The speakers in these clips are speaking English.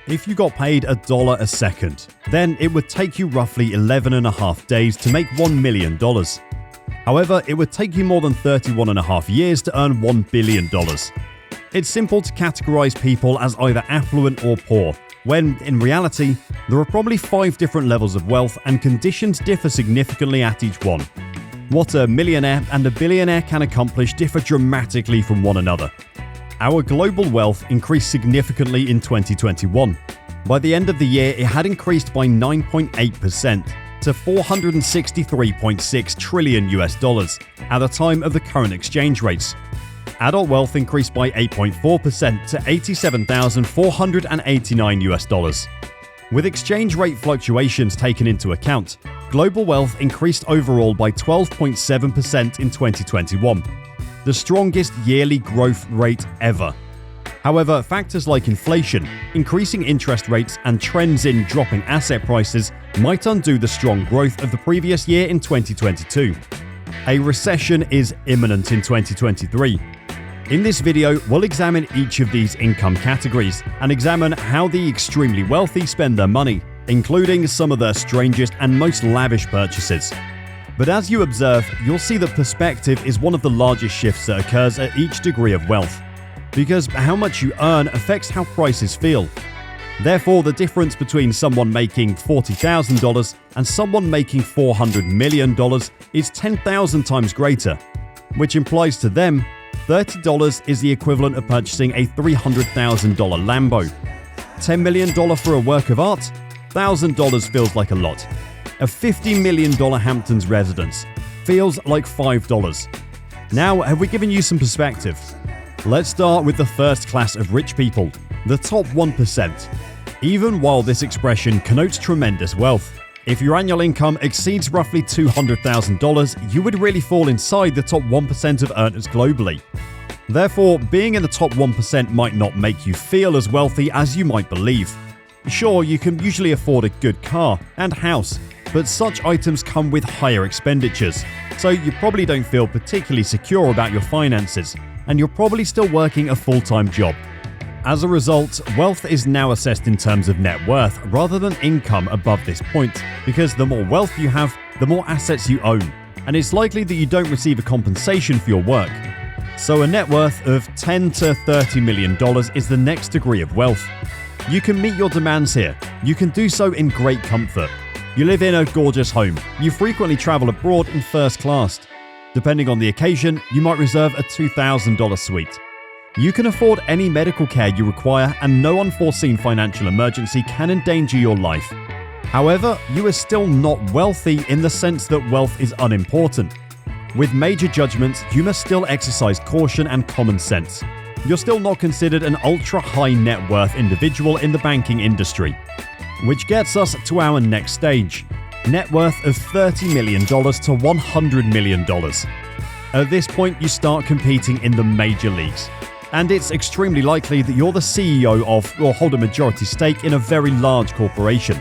If you got paid $1 a second, then it would take you roughly 11.5 days to make $1 million. However, it would take you more than 31.5 years to earn $1 billion. It's simple to categorize people as either affluent or poor, when, in reality, there are probably 5 different levels of wealth and conditions differ significantly at each one. What a millionaire and a billionaire can accomplish differ dramatically from one another. Our global wealth increased significantly in 2021. By the end of the year, it had increased by 9.8% to $463.6 trillion at the time of the current exchange rates. Adult wealth increased by 8.4% to $87,489. With exchange rate fluctuations taken into account, global wealth increased overall by 12.7% in 2021, the strongest yearly growth rate ever. However, factors like inflation, increasing interest rates, and trends in dropping asset prices might undo the strong growth of the previous year in 2022. A recession is imminent in 2023. In this video, we'll examine each of these income categories and examine how the extremely wealthy spend their money, including some of their strangest and most lavish purchases. But as you observe, you'll see that perspective is one of the largest shifts that occurs at each degree of wealth, because how much you earn affects how prices feel. Therefore, the difference between someone making $40,000 and someone making $400 million is 10,000 times greater, which implies to them $30 is the equivalent of purchasing a $300,000 Lambo. $10 million for a work of art? $1,000 feels like a lot. A $50 million Hamptons residence feels like $5. Now, have we given you some perspective? Let's start with the first class of rich people, the top 1%. Even while this expression connotes tremendous wealth, if your annual income exceeds roughly $200,000, you would really fall inside the top 1% of earners globally. Therefore, being in the top 1% might not make you feel as wealthy as you might believe. Sure, you can usually afford a good car and house, but such items come with higher expenditures, so you probably don't feel particularly secure about your finances, and you're probably still working a full-time job. As a result, wealth is now assessed in terms of net worth rather than income above this point, because the more wealth you have, the more assets you own, and it's likely that you don't receive a compensation for your work. So a net worth of $10 to $30 million is the next degree of wealth. You can meet your demands here. You can do so in great comfort. You live in a gorgeous home. You frequently travel abroad in first class. Depending on the occasion, you might reserve a $2,000 suite. You can afford any medical care you require, and no unforeseen financial emergency can endanger your life. However, you are still not wealthy in the sense that wealth is unimportant. With major judgments, you must still exercise caution and common sense. You're still not considered an ultra-high net worth individual in the banking industry. Which gets us to our next stage. Net worth of $30 million to $100 million. At this point, you start competing in the major leagues. And it's extremely likely that you're the CEO of or hold a majority stake in a very large corporation.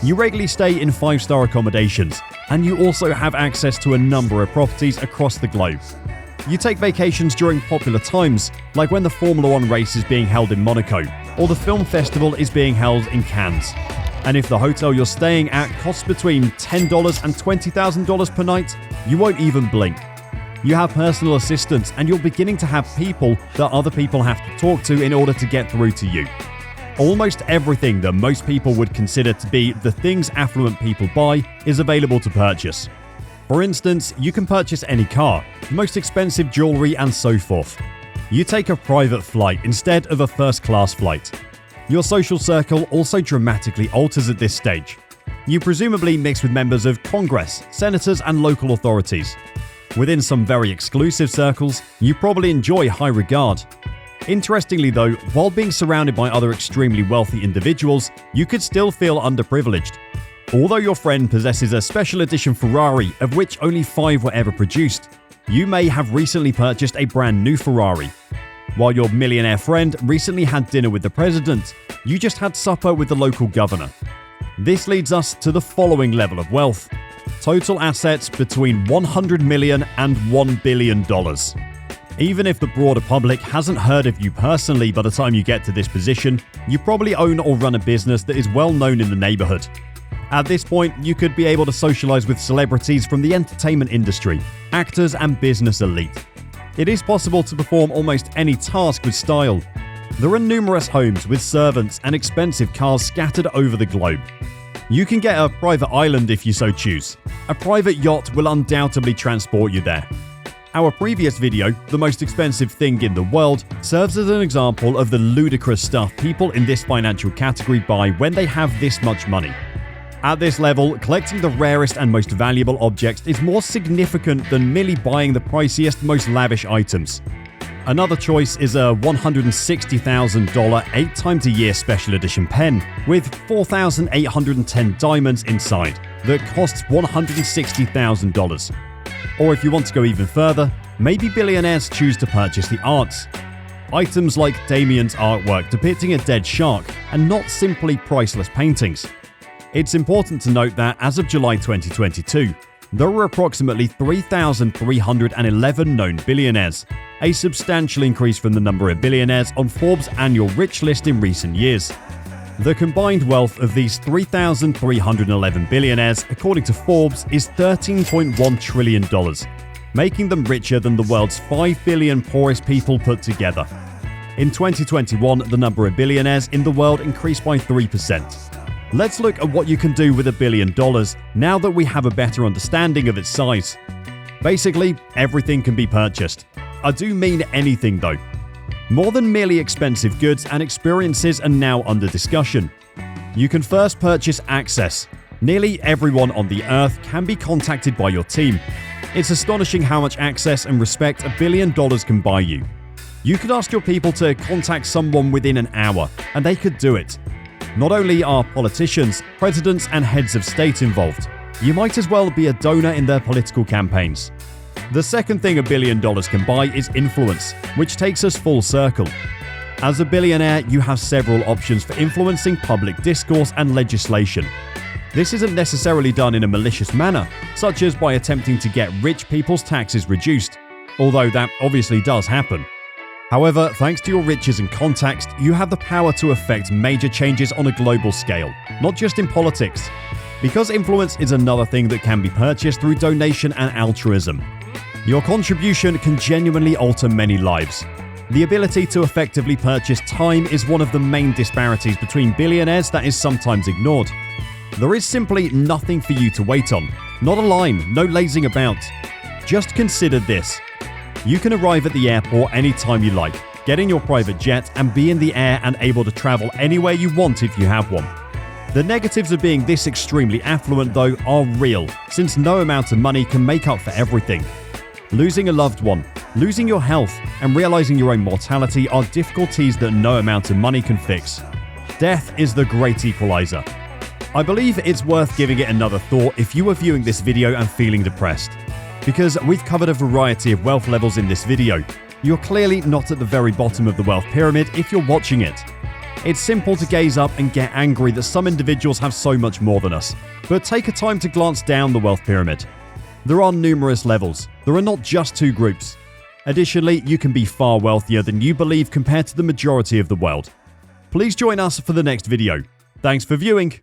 You regularly stay in 5-star accommodations, and you also have access to a number of properties across the globe. You take vacations during popular times, like when the Formula 1 race is being held in Monaco, or the film festival is being held in Cannes. And if the hotel you're staying at costs between $10 and $20,000 per night, you won't even blink. You have personal assistants, and you're beginning to have people that other people have to talk to in order to get through to you. Almost everything that most people would consider to be the things affluent people buy is available to purchase. For instance, you can purchase any car, the most expensive jewelry, and so forth. You take a private flight instead of a first-class flight. Your social circle also dramatically alters at this stage. You presumably mix with members of Congress, senators, and local authorities. Within some very exclusive circles, you probably enjoy high regard. Interestingly though, while being surrounded by other extremely wealthy individuals, you could still feel underprivileged. Although your friend possesses a special edition Ferrari, of which only 5 were ever produced, you may have recently purchased a brand new Ferrari. While your millionaire friend recently had dinner with the president, you just had supper with the local governor. This leads us to the following level of wealth. Total assets between $100 million and $1 billion. Even if the broader public hasn't heard of you personally by the time you get to this position, you probably own or run a business that is well known in the neighborhood. At this point, you could be able to socialize with celebrities from the entertainment industry, actors and business elite. It is possible to perform almost any task with style. There are numerous homes with servants and expensive cars scattered over the globe. You can get a private island if you so choose. A private yacht will undoubtedly transport you there. Our previous video, The Most Expensive Thing in the World, serves as an example of the ludicrous stuff people in this financial category buy when they have this much money. At this level, collecting the rarest and most valuable objects is more significant than merely buying the priciest, most lavish items. Another choice is a $160,000 8 times a year special edition pen with 4,810 diamonds inside that costs $160,000. Or if you want to go even further, maybe billionaires choose to purchase the arts. Items like Damien's artwork depicting a dead shark and not simply priceless paintings. It's important to note that as of July 2022, there were approximately 3,311 known billionaires, a substantial increase from the number of billionaires on Forbes' annual rich list in recent years. The combined wealth of these 3,311 billionaires, according to Forbes, is $13.1 trillion, making them richer than the world's 5 billion poorest people put together. In 2021, the number of billionaires in the world increased by 3%. Let's look at what you can do with $1 billion now that we have a better understanding of its size. Basically, everything can be purchased. I do mean anything though. More than merely expensive goods and experiences are now under discussion. You can first purchase access. Nearly everyone on the earth can be contacted by your team. It's astonishing how much access and respect $1 billion can buy you. You could ask your people to contact someone within an hour, and they could do it. Not only are politicians, presidents, and heads of state involved, you might as well be a donor in their political campaigns. The second thing $1 billion can buy is influence, which takes us full circle. As a billionaire, you have several options for influencing public discourse and legislation. This isn't necessarily done in a malicious manner, such as by attempting to get rich people's taxes reduced, although that obviously does happen. However, thanks to your riches and contacts, you have the power to affect major changes on a global scale, not just in politics. Because influence is another thing that can be purchased through donation and altruism. Your contribution can genuinely alter many lives. The ability to effectively purchase time is one of the main disparities between billionaires that is sometimes ignored. There is simply nothing for you to wait on. Not a line, no lazing about. Just consider this. You can arrive at the airport anytime you like, get in your private jet, and be in the air and able to travel anywhere you want if you have one. The negatives of being this extremely affluent, though, are real, since no amount of money can make up for everything. Losing a loved one, losing your health, and realizing your own mortality are difficulties that no amount of money can fix. Death is the great equalizer. I believe it's worth giving it another thought if you are viewing this video and feeling depressed. Because we've covered a variety of wealth levels in this video, you're clearly not at the very bottom of the wealth pyramid if you're watching it. It's simple to gaze up and get angry that some individuals have so much more than us, but take a time to glance down the wealth pyramid. There are numerous levels. There are not just two groups. Additionally, you can be far wealthier than you believe compared to the majority of the world. Please join us for the next video. Thanks for viewing.